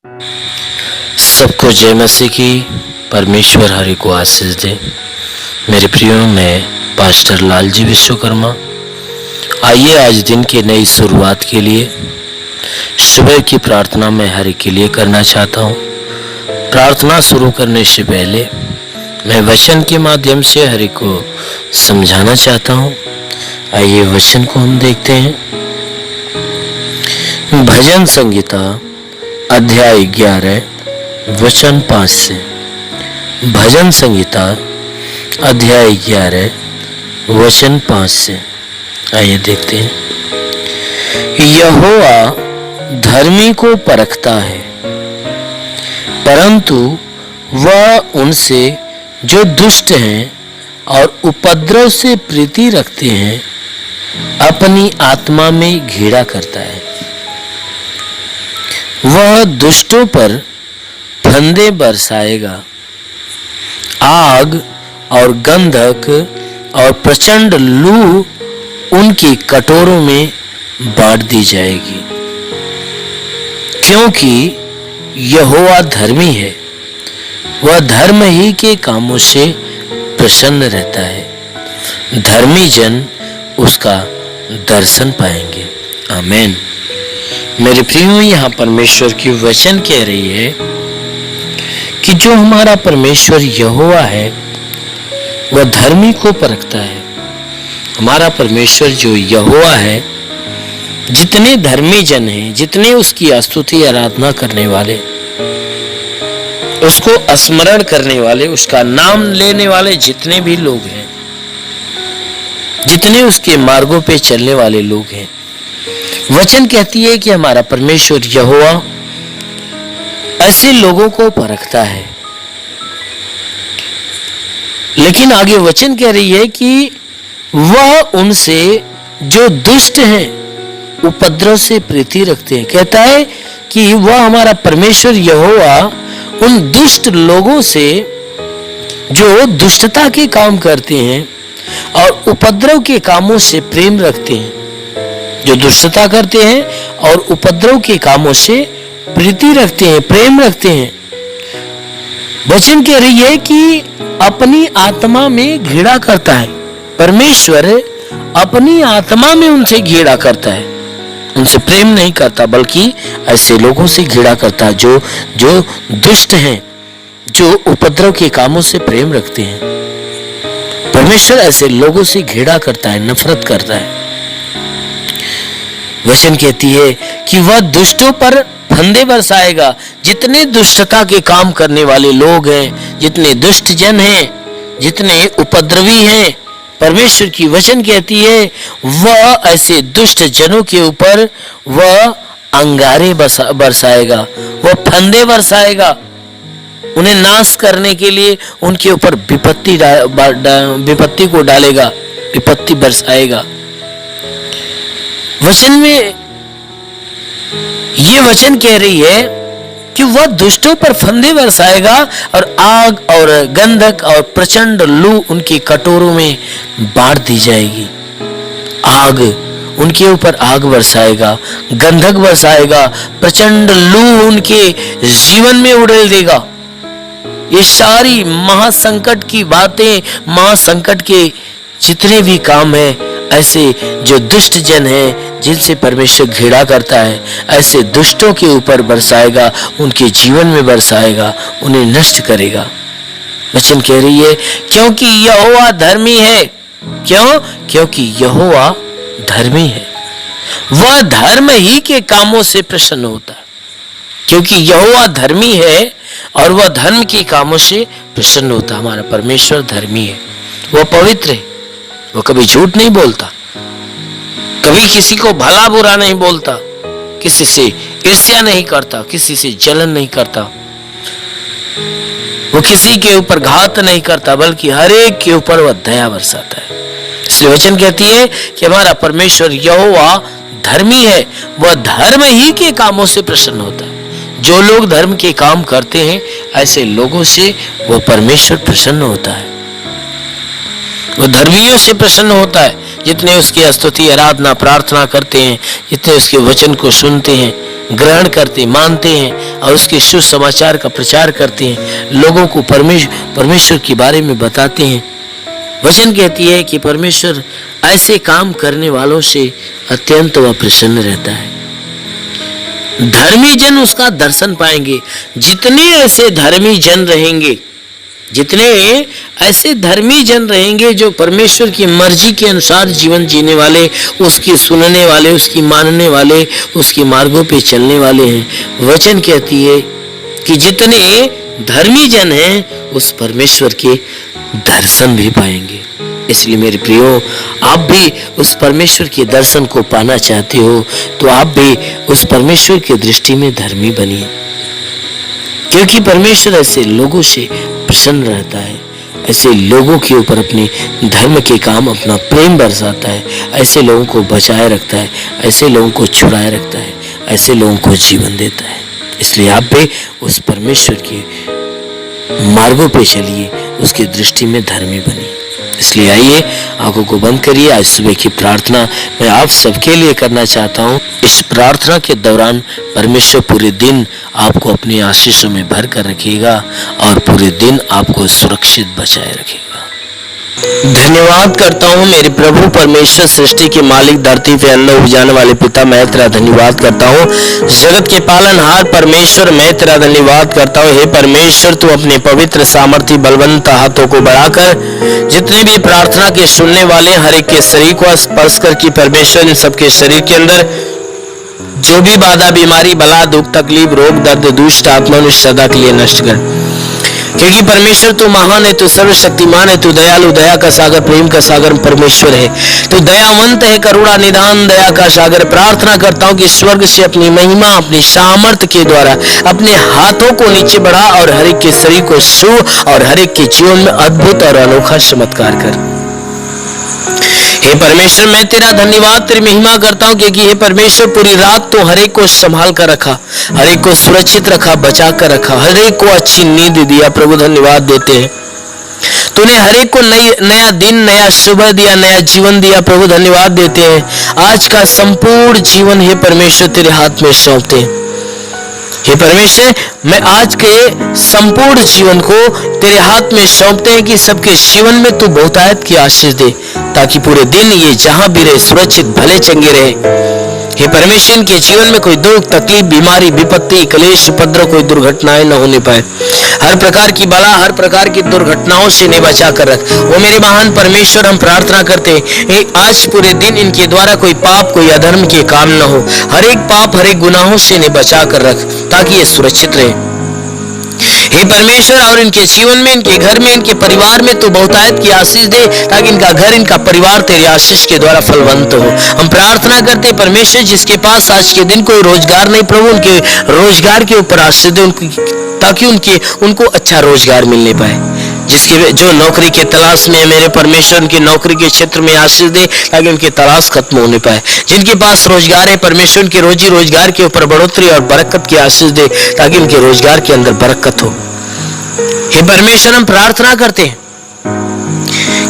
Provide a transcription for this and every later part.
सबको जय मसीह की। परमेश्वर हरि को आशीष दे। मेरे प्रियो, मैं पास्टर लालजी विश्वकर्मा। आइए आज दिन के नई शुरुआत के लिए सुबह की प्रार्थना मैं हरि के लिए करना चाहता हूँ। प्रार्थना शुरू करने से पहले मैं वचन के माध्यम से हरि को समझाना चाहता हूँ। आइए वचन को हम देखते हैं। भजन संहिता अध्याय 11 वचन 5 से। भजन संहिता अध्याय 11 वचन 5 से। आइए देखते हैं। यहोवा धर्मी को परखता है, परंतु वह उनसे जो दुष्ट हैं और उपद्रव से प्रीति रखते हैं अपनी आत्मा में घृणा करता है। वह दुष्टों पर फंदे बरसाएगा, आग और गंधक और प्रचंड लू उनकी कटोरों में बांट दी जाएगी। क्योंकि यहोवा धर्मी है, वह धर्म ही के कामों से प्रसन्न रहता है। धर्मी जन उसका दर्शन पाएंगे। आमीन। मेरे प्रियो, यहाँ परमेश्वर की वचन कह रही है कि जो हमारा परमेश्वर यहोवा है वह धर्मी को परखता है। हमारा परमेश्वर जो यहोवा है, जितने धर्मी जन हैं, जितने उसकी स्तुति आराधना करने वाले, उसको स्मरण करने वाले, उसका नाम लेने वाले जितने भी लोग हैं, जितने उसके मार्गों पे चलने वाले लोग हैं, वचन कहती है कि हमारा परमेश्वर यहोवा ऐसे लोगों को परखता है। लेकिन आगे वचन कह रही है कि वह उनसे जो दुष्ट हैं उपद्रव से प्रीति रखते हैं। कहता है कि वह हमारा परमेश्वर यहोवा उन दुष्ट लोगों से जो दुष्टता के काम करते हैं और उपद्रव के कामों से प्रेम रखते हैं, जो दुष्टता करते हैं और उपद्रव के कामों से प्रीति रखते हैं, प्रेम रखते हैं। वचन कह रही है कि अपनी आत्मा में घृणा करता है। परमेश्वर अपनी आत्मा में उनसे घृणा करता है, उनसे प्रेम नहीं करता, बल्कि ऐसे लोगों से घृणा करता है जो दुष्ट हैं, जो उपद्रव के कामों से प्रेम रखते हैं। परमेश्वर ऐसे लोगों से घृणा करता है, नफरत करता है। वचन कहती है कि वह दुष्टों पर फंदे बरसाएगा। जितने दुष्टता के काम करने वाले लोग हैं, जितने दुष्ट जन हैं, जितने उपद्रवी हैं, परमेश्वर की वचन कहती है वह ऐसे दुष्ट जनों के ऊपर वह अंगारे बरसाएगा, वह फंदे बरसाएगा। उन्हें नाश करने के लिए उनके ऊपर विपत्ति को डालेगा, विपत्ति बरसाएगा। वचन में ये वचन कह रही है कि वह दुष्टों पर फंदे बरसाएगा और आग और गंधक और प्रचंड लू उनके कटोरों में बांट दी जाएगी। आग, उनके ऊपर आग बरसाएगा, गंधक बरसाएगा, प्रचंड लू उनके जीवन में उड़ेल देगा। ये सारी महासंकट की बातें, महासंकट के जितने भी काम हैं, ऐसे जो दुष्ट जन हैं, जिनसे परमेश्वर घृणा करता है, ऐसे दुष्टों के ऊपर बरसाएगा, उनके जीवन में बरसाएगा, उन्हें नष्ट करेगा। वचन कह रही है क्योंकि यहोवा धर्मी है। क्यों? क्योंकि यहोवा धर्मी है, वह धर्म ही के कामों से प्रसन्न होता है। क्योंकि यहोवा धर्मी है और वह धर्म के कामों से प्रसन्न होता है। हमारा परमेश्वर धर्मी है, वह पवित्र है, वो कभी झूठ नहीं बोलता, कभी किसी को भला बुरा नहीं बोलता, किसी से ईर्ष्या नहीं करता, किसी से जलन नहीं करता, वो किसी के ऊपर घात नहीं करता, बल्कि हर एक के ऊपर वह दया बरसाता है। इसलिए वचन कहती है कि हमारा परमेश्वर यहोवा धर्मी है, वह धर्म ही के कामों से प्रसन्न होता है। जो लोग धर्म के काम करते हैं, ऐसे लोगों से वो परमेश्वर प्रसन्न होता है। वो धर्मियों से प्रसन्न होता है, जितने उसकी स्तुति आराधना प्रार्थना करते हैं, जितने उसके वचन को सुनते हैं, ग्रहण करते, मानते हैं और उसके शुभ समाचार का प्रचार करते हैं, लोगों को परमेश्वर के बारे में बताते हैं। वचन कहती है कि परमेश्वर ऐसे काम करने वालों से अत्यंत वह प्रसन्न रहता है। धर्मी जन उसका दर्शन पाएंगे। जितने ऐसे धर्मी जन रहेंगे, जितने ऐसे धर्मी जन रहेंगे जो परमेश्वर की मर्जी के अनुसार जीवन जीने वाले, उसकी सुनने वाले, उसकी मानने वाले, उसके मार्गों पे चलने वाले हैं, वचन कहती है कि जितने धर्मी जन हैं उस परमेश्वर के दर्शन भी पाएंगे। इसलिए मेरे प्रियो, आप भी उस परमेश्वर के दर्शन को पाना चाहते हो तो आप भी उस परमेश्वर की दृष्टि में धर्मी बनिए, क्योंकि परमेश्वर ऐसे लोगों से प्रसन्न रहता है, ऐसे लोगों के ऊपर अपने धर्म के काम, अपना प्रेम बरसाता है, ऐसे लोगों को बचाए रखता है, ऐसे लोगों को छुड़ाए रखता है, ऐसे लोगों को जीवन देता है। इसलिए आप भी उस परमेश्वर के मार्गों पे चलिए, उसकी दृष्टि में धर्मी बनिए। इसलिए आइए, आंखों को बंद करिए। आज सुबह की प्रार्थना मैं आप सबके लिए करना चाहता हूँ। इस प्रार्थना के दौरान परमेश्वर पूरे दिन आपको अपनी आशीषों में भर कर रखेगा और पूरे दिन आपको सुरक्षित बचाए रखेगा। धन्यवाद करता हूँ मेरे प्रभु परमेश्वर, सृष्टि के मालिक, धरती पे अन्न उपजाने वाले पिता, मैं तेरा धन्यवाद करता हूँ। जगत के पालनहार परमेश्वर, मैं तेरा धन्यवाद करता हूँ। हे परमेश्वर, तू अपने पवित्र सामर्थ्य बलवंत हाथों को बढ़ाकर जितने भी प्रार्थना के सुनने वाले हर एक के शरीर को स्पर्श कर कि परमेश्वर इन सबके शरीर के अंदर जो भी बाधा, बीमारी, बला, दुख, तकलीफ, रोग, दर्द, दुष्ट आत्मा सदा के लिए नष्ट कर, क्योंकि परमेश्वर तू महान है, तू सर्वशक्तिमान है, तू दयालु, दया का सागर, प्रेम का सागर परमेश्वर है, तू दयावंत है, करुणा निदान, दया का सागर। प्रार्थना करता हूँ कि स्वर्ग से अपनी महिमा, अपनी सामर्थ्य के द्वारा अपने हाथों को नीचे बढ़ा और हर एक के शरीर को छू और हर एक के जीवन में अद्भुत और अनोखा चमत्कार कर। हे परमेश्वर, मैं तेरा धन्यवाद, तेरी महिमा करता हूँ, क्योंकि हे परमेश्वर पूरी रात तो हर एक को संभाल कर रखा, हर एक को सुरक्षित रखा, बचा कर रखा, हर एक को अच्छी नींद दिया। प्रभु धन्यवाद देते हैं, तूने हर एक को नया दिन, नया सुबह दिया, नया जीवन दिया। प्रभु धन्यवाद देते हैं। आज का संपूर्ण जीवन हे परमेश्वर तेरे हाथ में सौंपते हैं। हे परमेश्वर, मैं आज के संपूर्ण जीवन को तेरे हाथ में सौंपते हैं कि सबके जीवन में तू बहुतायत की आशीष दे, ताकि पूरे दिन ये जहां भी रहे सुरक्षित, भले चंगे रहे। हे परमेश्वर, इनके जीवन में कोई दुख, तकलीफ, बीमारी, विपत्ति, क्लेश, उपद्रव, कोई दुर्घटनाएं न होने पाए। हर प्रकार की बला, हर प्रकार की दुर्घटनाओं से इन्हें बचा कर रख। वो मेरे महान परमेश्वर, हम प्रार्थना करते हैं आज पूरे दिन इनके द्वारा कोई पाप, कोई अधर्म के काम न हो। हर एक पाप, हर एक गुनाहों से इन्हें बचा कर रख, ताकि ये सुरक्षित रहे। हे परमेश्वर, और इनके जीवन में, इनके घर में, इनके परिवार में तो बहुतायत की आशीष दे, ताकि इनका घर, इनका परिवार तेरी आशीष के द्वारा फलवंत हो। हम प्रार्थना करते परमेश्वर, जिसके पास आज के दिन कोई रोजगार नहीं, प्रभु उनके रोजगार के ऊपर आशीष दे, ताकि उनको अच्छा रोजगार मिलने पाए। जिसके जो नौकरी के तलाश में, मेरे परमेश्वर उनकी नौकरी के क्षेत्र में आशीष दे, ताकि उनकी तलाश खत्म होने पाए। जिनके पास रोजगार है परमेश्वर, उनके रोजी रोजगार के ऊपर बढ़ोतरी और बरकत की आशीष दे, ताकि उनके रोजगार के अंदर बरकत हो। हे परमेश्वर, हम प्रार्थना करते हैं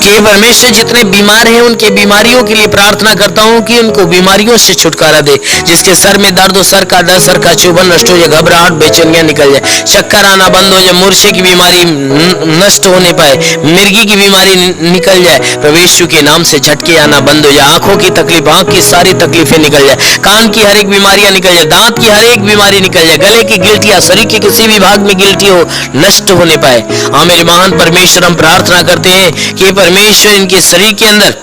कि हे परमेश्वर, जितने बीमार हैं उनके बीमारियों के लिए प्रार्थना करता हूं कि उनको बीमारियों से छुटकारा दे। जिसके सर में दर्द हो, सर का दर्द, सर का चुभन नष्ट हो जाए, घबराहट, बेचैनियां निकल जाए, चक्कर आना बंद हो जाए, मूर्छे की बीमारी नष्ट होने पाए, मिर्गी की बीमारी निकल जाए, प्रभु यीशु के नाम से झटके आना बंद हो जाए, आंखों की तकलीफ, आंख की सारी तकलीफें निकल जाए, कान की हर एक बीमारियां निकल जाए, दांत की हर एक बीमारी निकल जाए, गले की गिल्टियां, शरीर के किसी भी भाग में गिल्टी हो, नष्ट होने पाए। हाँ मेरे महान परमेश्वर, हम प्रार्थना करते हैं कि परमेश्वर इनके शरीर के अंदर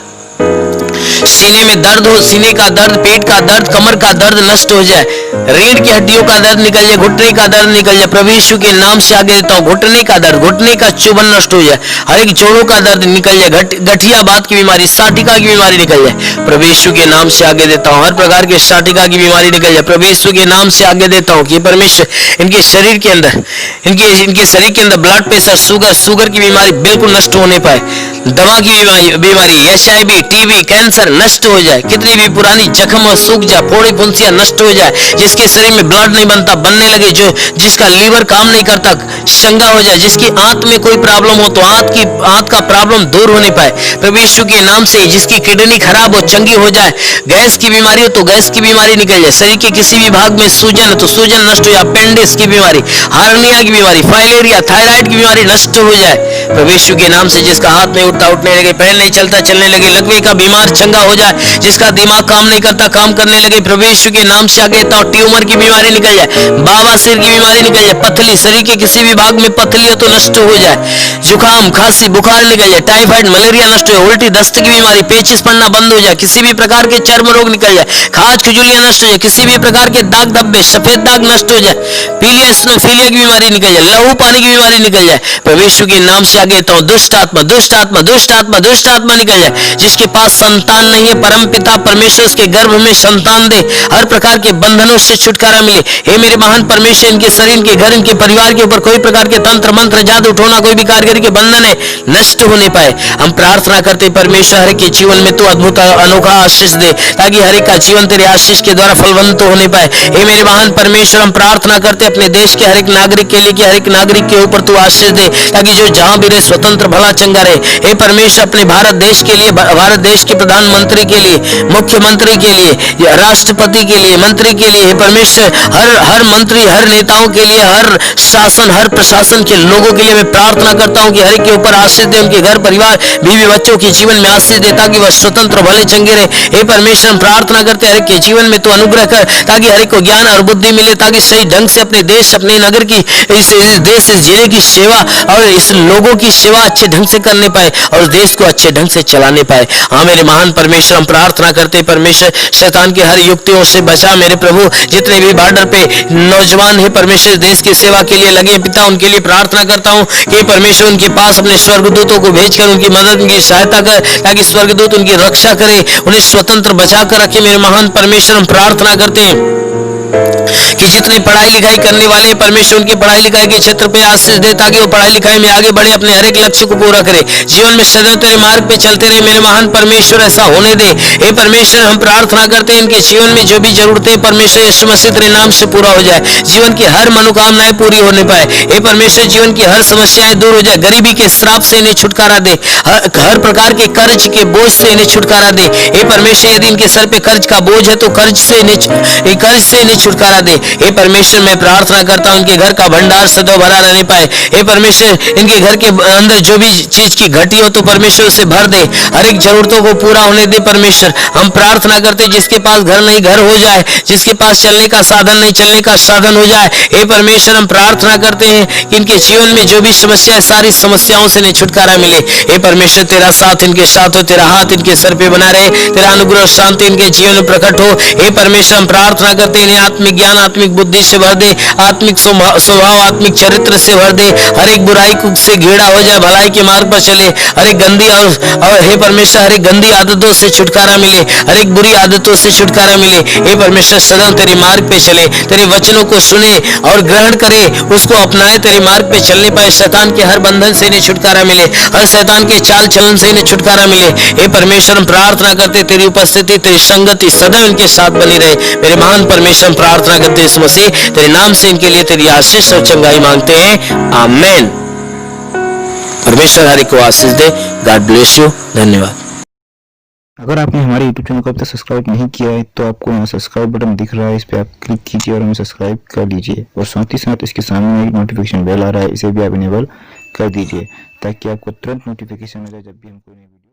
सीने में दर्द हो, सीने का दर्द, पेट का दर्द, कमर का दर्द नष्ट हो जाए, रीढ़ की हड्डियों का दर्द निकल जाए, घुटने का दर्द निकल जाए। प्रभु यीशु के नाम से आगे देता हूँ, घुटने का दर्द, घुटने का चुभन नष्ट हो जाए, हर एक जोड़ों का दर्द निकल जाए, गठिया बात की बीमारी, साटिका की बीमारी निकल जाए। प्रभु यीशु के नाम से आगे देता हूँ, हर प्रकार के साटिका की बीमारी निकल जाए। प्रभु यीशु के नाम से आगे देता हूँ कि परमेश्वर इनके शरीर के अंदर, इनके शरीर के अंदर ब्लड प्रेशर, शुगर की बीमारी बिल्कुल नष्ट होने पाए। दमा की बीमारी, HIV, TB, कैंसर, कैंसर नष्ट हो जाए, कितनी भी पुरानी जख्म और सूख जाए, फोड़ी फुंसियां नष्ट हो जाए, जिसके शरीर में ब्लड नहीं बनता, बनने लगे, जो जिसका लीवर काम नहीं करता, शंगा हो जाए, जिसकी आंत में कोई प्रॉब्लम हो तो आंत का प्रॉब्लम दूर होने पाए प्रभु यीशु के नाम से। जिसकी किडनी खराब हो चंगी हो जाए, गैस की बीमारी हो तो गैस की बीमारी निकल जाए, शरीर के किसी भी भाग में सूजन है तो सूजन नष्ट हो जाए, अपेंडिक्स की बीमारी, हार्निया की बीमारी, फाइलेरिया, थायराइड की बीमारी नष्ट हो जाए प्रभु यीशु के नाम से। जिसका हाथ नहीं उठता उठने लगे, पैर नहीं चलता चलने लगे, लकवे का बीमार चंगा हो जाए, जिसका दिमाग काम नहीं करता काम करने लगे प्रभु यीशु के नाम से आगे तो ट्यूमर की बीमारी निकल जाए, बवासीर की बीमारी निकल जाए, पथली, शरीर के किसी भी भाग में पथली हो तो नष्ट हो जाए, जुकाम खांसी बुखार निकल जाए, टाइफाइड मलेरिया नष्ट हो जाए, उल्टी दस्त की बीमारी, पेचिस पड़ना बंद हो जाए, किसी भी प्रकार के चर्म रोग निकल जाए, खाज खुजलियां नष्ट हो जाए, किसी भी प्रकार के दाग धब्बे सफेद दाग नष्ट हो जाए, पीलिया स्नोफिलिया की बीमारी निकल जाए, लहू पानी की बीमारी निकल जाए प्रभु यीशु के नाम से आगे तो दुष्ट आत्मा दुष्ट आत्मा दुष्ट आत्मा दुष्ट आत्मा निकल जाए, जिसके पास संतान नहीं है परम पिता परमेश्वर उसके गर्भ में संतान दे, हर प्रकार के बंधनों से छुटकारा मिले। हे मेरे महान परमेश्वर, इनके शरीर, इनके घर, इनके परिवार के ऊपर कोई प्रकार के तंत्र मंत्र जादू टोना कोई भी कारीगरी के बंधन है नष्ट होने पाए। हम प्रार्थना करते परमेश्वर हर के जीवन में तू अद्भुत अनोखा आशीष दे, ताकि हर एक का जीवन तेरे आशीष के द्वारा फलवंत होने पाए। हे मेरे महान परमेश्वर, हम प्रार्थना करते अपने देश के हर एक नागरिक के लिए कि हर एक नागरिक के ऊपर तू आशीष दे, ताकि जो जहां भी रहे स्वतंत्र भला चंगा रहे। हे परमेश्वर, अपने भारत देश के लिए, भारत देश के प्रधानमंत्री के लिए, मुख्यमंत्री के लिए, राष्ट्रपति के लिए, मंत्री के लिए, हे परमेश्वर हर मंत्री, हर नेताओं के लिए, हर शासन, हर प्रशासन के लोगों के लिए मैं प्रार्थना करता हूं कि हर एक के ऊपर आशीष दे, उनके घर परिवार बीवी बच्चों के जीवन में आशीष दे, ताकि वह स्वतंत्र भले चंगे रहे। हे परमेश्वर, हम प्रार्थना करते हर एक के जीवन में तू अनुग्रह कर, ताकि हर एक को ज्ञान और बुद्धि मिले, ताकि सही ढंग से अपने देश, अपने नगर की, इस देश, इस जिले की सेवा और इस लोगों की सेवा अच्छे ढंग से करने पाए और उस देश को अच्छे ढंग से चलाने पाए। हाँ मेरे महान परमेश्वर, हम प्रार्थना करते परमेश्वर शैतान की हर युक्तियों से बचा मेरे प्रभु। जितने भी बॉर्डर पे नौजवान है परमेश्वर देश की सेवा के लिए लगे पिता, उनके लिए प्रार्थना करता हूँ कि परमेश्वर उनके पास अपने स्वर्गदूतों को भेजकर उनकी मदद, उनकी सहायता कर, ताकि स्वर्गदूत उनकी रक्षा करे, उन्हें स्वतंत्र बचा कर रखे। मेरे महान परमेश्वर, हम प्रार्थना करते हैं कि जितने पढ़ाई लिखाई करने वाले परमेश्वर उनकी पढ़ाई लिखाई के क्षेत्र पे आशीष दे, ताकि वो पढ़ाई लिखाई में आगे बढ़े, अपने हर एक लक्ष्य को पूरा करे, जीवन में सदैव तेरे मार्ग पे चलते रहे। मेरे महान परमेश्वर, ऐसा होने दे। हे परमेश्वर, हम प्रार्थना करते हैं इनके जीवन में जो भी जरूरतें परमेश्वर यीशु मसीह तेरे नाम से पूरा हो जाए, जीवन की हर मनोकामनाएं पूरी होने पाए। हे परमेश्वर, जीवन की हर समस्याएं दूर हो जाए, गरीबी के श्राप से इन्हें छुटकारा दे, हर प्रकार के कर्ज के बोझ से इन्हें छुटकारा दे। हे परमेश्वर, यदि इनके सर पे कर्ज का बोझ है तो कर्ज से इन्हें छुटकारा दे। हे परमेश्वर, मैं प्रार्थना करता हूं इनके घर का भंडार सदैव भरा रहने पाए। हे परमेश्वर, इनके घर के अंदर जो भी चीज की घटी हो तो परमेश्वर उसे भर दे, हर एक जरूरतों को पूरा होने दे। परमेश्वर, हम प्रार्थना करते जिसके पास घर नहीं घर हो जाए, जिसके पास चलने का साधन नहीं चलने का साधन हो जाए। हे परमेश्वर, हम प्रार्थना करते हैं कि इनके जीवन में जो भी समस्या है सारी समस्याओं से इन्हें छुटकारा मिले। हे परमेश्वर, तेरा साथ इनके साथ हो, तेरा हाथ इनके सर पे बना रहे, तेरा अनुग्रह शांति इनके जीवन में प्रकट हो। हे परमेश्वर, हम प्रार्थना करते हैं आत्मिक ज्ञान, आत्मिक बुद्धि से भर दे, आत्मिक स्वभाव, आत्मिक चरित्र से भर दे, हर एक बुराई से घेरा हो जाए, भलाई के मार्ग पर चले, हर एक गंदी और हे परमेश्वर हर एक गंदी आदतों से छुटकारा मिले, हर एक बुरी आदतों से छुटकारा मिले। हे परमेश्वर, सदैव तेरे मार्ग पे चले, तेरे वचनों को सुने और ग्रहण करे, उसको अपनाए, तेरे मार्ग पे चलने पाए, शैतान के हर बंधन से इन्हें छुटकारा मिले, हर शैतान के चाल चलन से इन्हें छुटकारा मिले। हे परमेश्वर, हम प्रार्थना करते तेरी उपस्थिति, तेरी संगति सदैव इनके साथ बनी रहे। मेरे महान परमेश्वर, प्रार्थना करते इस मसीह तेरे नाम से इनके लिए तेरी आशीष और चंगाई मांगते हैं, आमेन। परमेश्वर हरि को आशीष दे। God bless you. धन्यवाद। अगर आपने हमारे YouTube चैनल को अब तक सब्सक्राइब नहीं किया है तो आपको यहाँ सब्सक्राइब बटन दिख रहा है, इस पे आप क्लिक कीजिए और हमें सब्सक्राइब कर लीजिए, और साथ ही साथ इसके सामने एक नोटिफिकेशन बेल आ रहा है, इसे भी आप इनेबल कर दीजिए, ताकि आपको तुरंत नोटिफिकेशन मिले जब भी हम कोई नई वीडियो